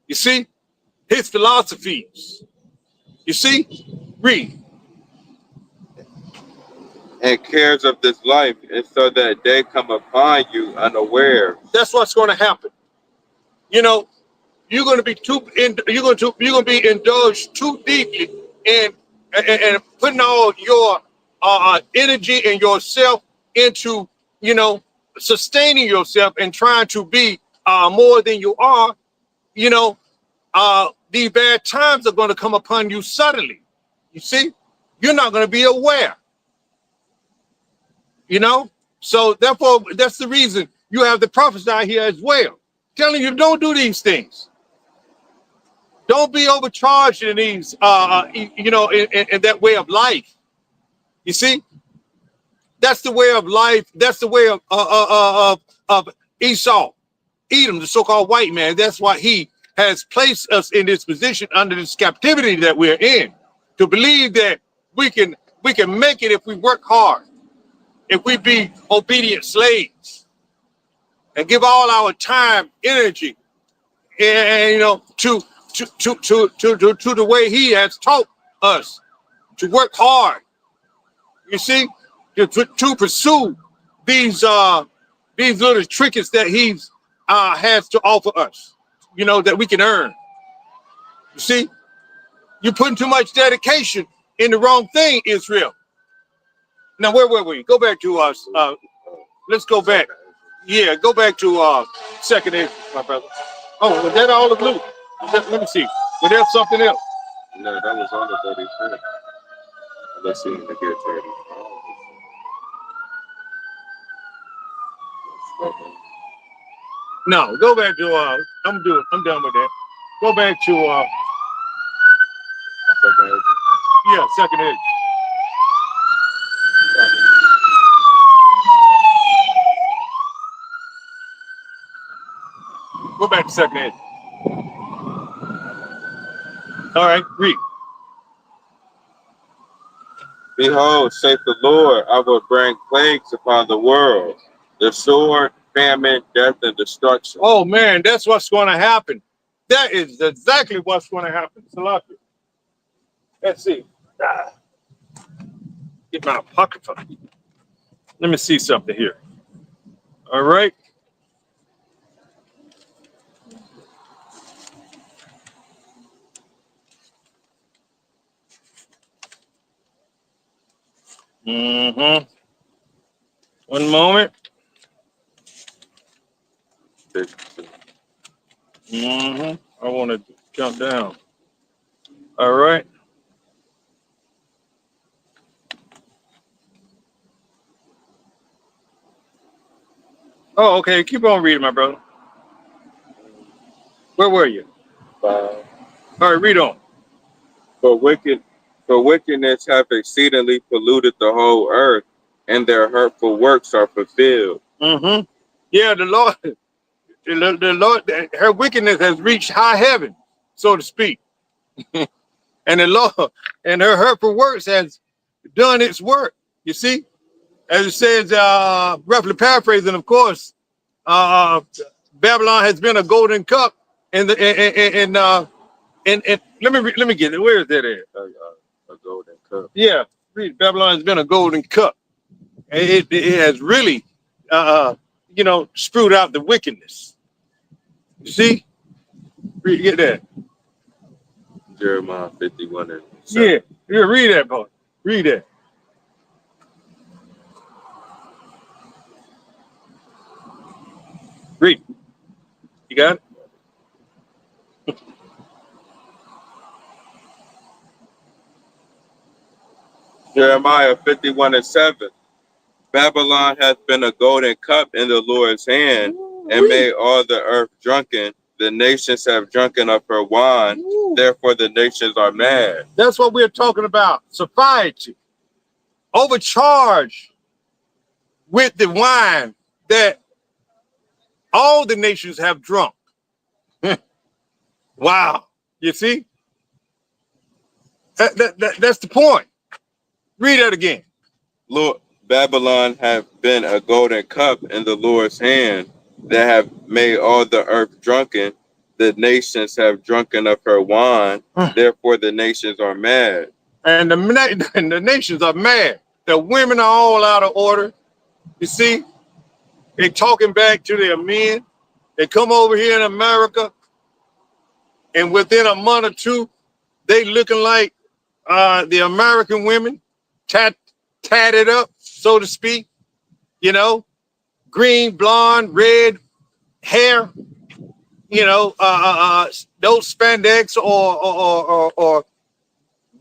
You see, his philosophies. You see, read.
And cares of this life, and so that they come upon you unaware.
That's what's going to happen. You know, you're going to be indulged too deeply in putting all your energy and yourself into, sustaining yourself and trying to be more than you are. These bad times are going to come upon you suddenly. You see, you're not going to be aware. So therefore, that's the reason you have the prophets out here as well, telling you don't do these things. Don't be overcharged in these, in that way of life. You see, that's the way of life. That's the way of Esau, Edom, the so-called white man. That's why he has placed us in this position under this captivity that we're in, to believe that we can make it if we work hard, if we be obedient slaves, and give all our time, energy, and to the way he has taught us to work hard. You see, to pursue these little trinkets that he has to offer us, that we can earn. You see, you're putting too much dedication in the wrong thing, Israel. Now, where were we? Go back to us. Let's go back. Yeah, go back to second Ezra, my brother. Oh, was that all the blue? Let me see. Was there something else?
No, that was all the 33. Let's see if I get 30.
No, go back to I'm done with that. Go back to yeah, second Ezra. Go back to second Ezra. All right, read.
Behold, saith the Lord, I will bring plagues upon the world, the sword, famine, death, and destruction.
Oh man, that's what's going to happen. That is exactly what's going to happen. Salaki. Let's see. Get my pocket from me. Let me see something here. All right. Mm-hmm. One moment. Mm-hmm. I want to jump down. All right. Oh, okay. Keep on reading, my brother. Where were you? All right, read on.
For wickedness have exceedingly polluted the whole earth, and their hurtful works are fulfilled.
Mm-hmm. Yeah, the Lord, her wickedness has reached high heaven, so to speak. And the Lord and her hurtful works has done its work. You see, as it says, roughly paraphrasing, of course, Babylon has been a golden cup, and let me get it. Where is that at?
A golden cup.
Yeah, read. Babylon has been a golden cup. It has really, spewed out the wickedness. You see, get that.
Jeremiah 51 and
7. Yeah, read that, boy. Read that. Read. You got it?
Jeremiah 51 and 7. Babylon hath been a golden cup in the Lord's hand, and made all the earth drunken. The nations have drunken of her wine, therefore the nations are mad.
That's what we're talking about. Society. Overcharged with the wine that all the nations have drunk. Wow. You see? That's the point. Read that again.
Lord, Babylon have been a golden cup in the Lord's hand, that have made all the earth drunken. The nations have drunken of her wine, therefore the nations are mad.
And the nations are mad. The women are all out of order. You see? They talking back to their men. They come over here in America, and within a month or two, they looking like the American women, tatted up, so to speak. You know, green, blonde, red hair. You know, those spandex or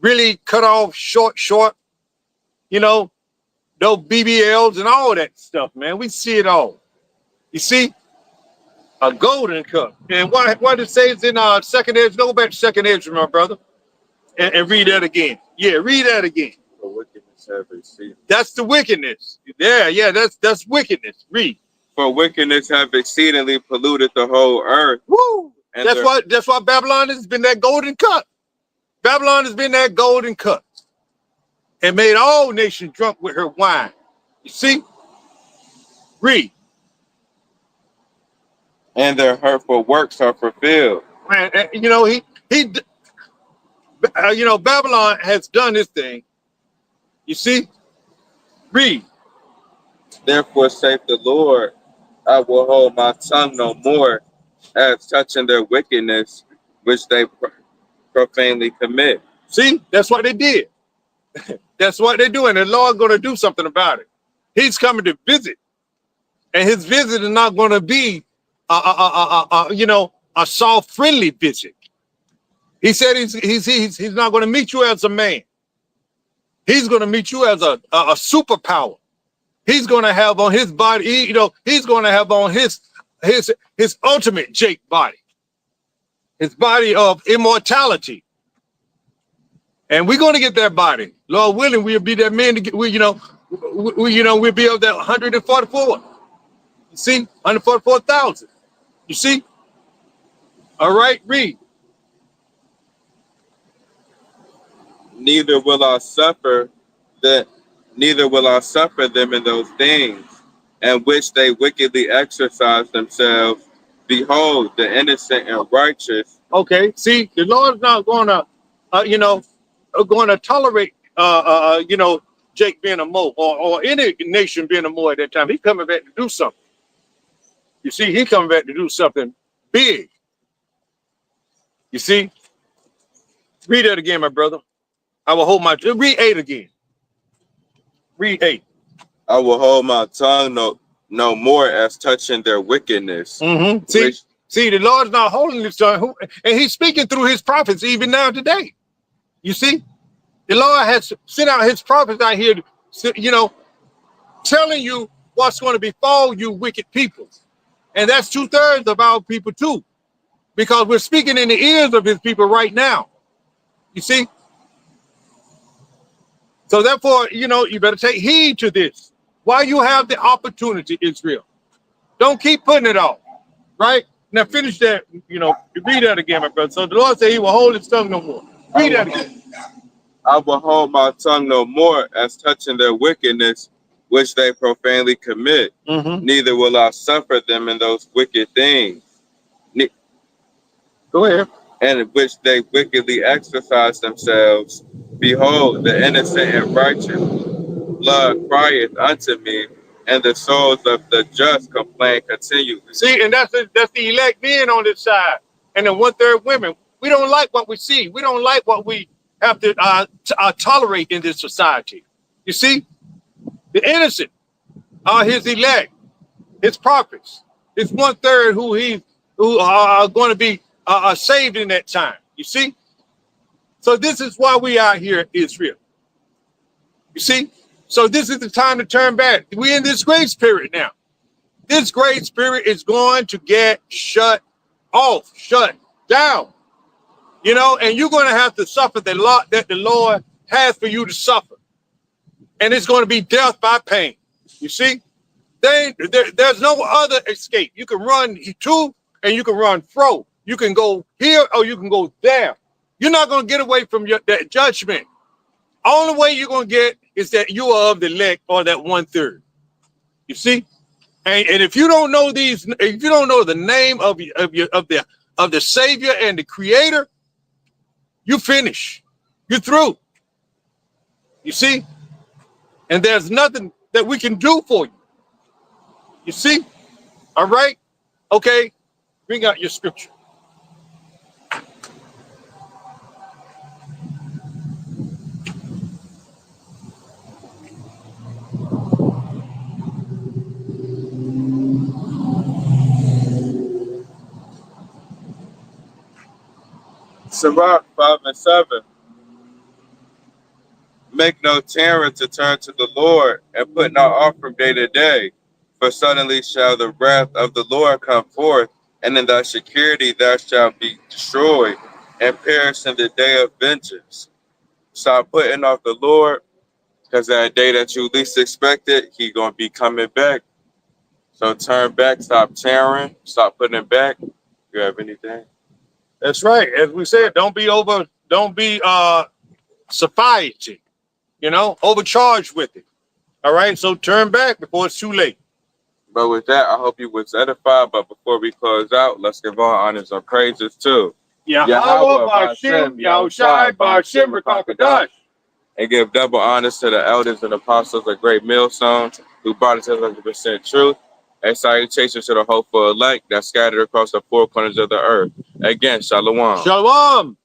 really cut off short. You know, those BBLs and all that stuff, man. We see it all. You see? A golden cup. And why did it say it's in second Ezra? Go back to second Ezra, my brother, and read that again. Yeah, read that again.
For wickedness have exceeded.
That's the wickedness. Yeah, that's wickedness. Read.
For wickedness have exceedingly polluted the whole earth.
Woo! And that's why Babylon has been that golden cup. Babylon has been that golden cup. And made all nations drunk with her wine. You see? Read.
And their hurtful works are fulfilled.
Man, Babylon has done this thing. You see? Read.
Therefore saith the Lord, I will hold my tongue no more, as touching their wickedness, which they profanely commit.
See? That's what they did. That's what they're doing. The Lord's going to do something about it. He's coming to visit, and his visit is not going to be, a soft-friendly visit. He said he's not going to meet you as a man. He's going to meet you as a superpower. He's going to have on his body, he's going to have on his ultimate Jake body, his body of immortality. And we're going to get that body. Lord willing, we'll be that man to get, we'll be of that 144. You see, 144,000. You see? All right, read.
Neither will I suffer them in those things, in which they wickedly exercise themselves. Behold, the innocent and righteous.
Okay, see, the Lord's not going to, going to tolerate, Jake being a Mo or any nation being a Mo at that time. He's coming back to do something. You see, he's coming back to do something big. You see? Read that again, my brother. I will hold my, read 8 again. Read 8.
I will hold my tongue no more as touching their wickedness.
Mm-hmm. See, the Lord's not holding his tongue, and he's speaking through his prophets even now today. You see? The Lord has sent out his prophets out here, telling you what's going to befall you wicked people. And that's 2/3 of our people too, because we're speaking in the ears of his people right now. You see? So therefore, you better take heed to this while you have the opportunity, Israel. Don't keep putting it off, right? Now finish that, read that again, my brother. So the Lord said he will hold his tongue no more. Read that again.
I will hold my tongue no more as touching their wickedness, which they profanely commit. Mm-hmm. Neither will I suffer them in those wicked things.
Go ahead.
And in which they wickedly exercise themselves. Behold, the innocent and righteous blood crieth unto me, and the souls of the just complain continually.
See, and that's the elect men on this side, and then 1/3 women. We don't like what we see. We don't like what we have to tolerate in this society. You see, the innocent are his elect, his prophets. It's 1/3 who are going to be saved in that time. You see, so this is why we are here, Israel. You see, so this is the time to turn back. We're in this grace period now. This grace period is going to get shut off, shut down. And you're going to have to suffer the lot that the Lord has for you to suffer. And it's going to be death by pain. You see, there's no other escape. You can run to and you can run fro. You can go here or you can go there. You're not going to get away from that judgment. Only way you're going to get is that you are of the elect or that 1/3. You see, and if you don't know these, if you don't know the name of the Savior and the Creator, you finish. You're through. You see? And there's nothing that we can do for you. You see? All right? Okay. Bring out your scripture.
Sirach 5:7. Make no terror to turn to the Lord, and put no offering day to day. For suddenly shall the wrath of the Lord come forth, and in thy security thou shalt be destroyed, and perish in the day of vengeance. Stop putting off the Lord, because that day that you least expected, he going to be coming back. So turn back, stop tearing, stop putting it back. You have anything?
That's right. As we said, don't be satiety, overcharged with it. All right. So turn back before it's too late.
But with that, I hope you was edified. But before we close out, let's give all honors and praises too.
Yahweh Ba'Shem, Yahushai Ba'Shem Rakakadash.
And give double honors to the elders and apostles of Great Millstone who brought us 100% truth. And salutations to the hopeful elect that scattered across the four corners of the earth. Again, shalom.
Shalom.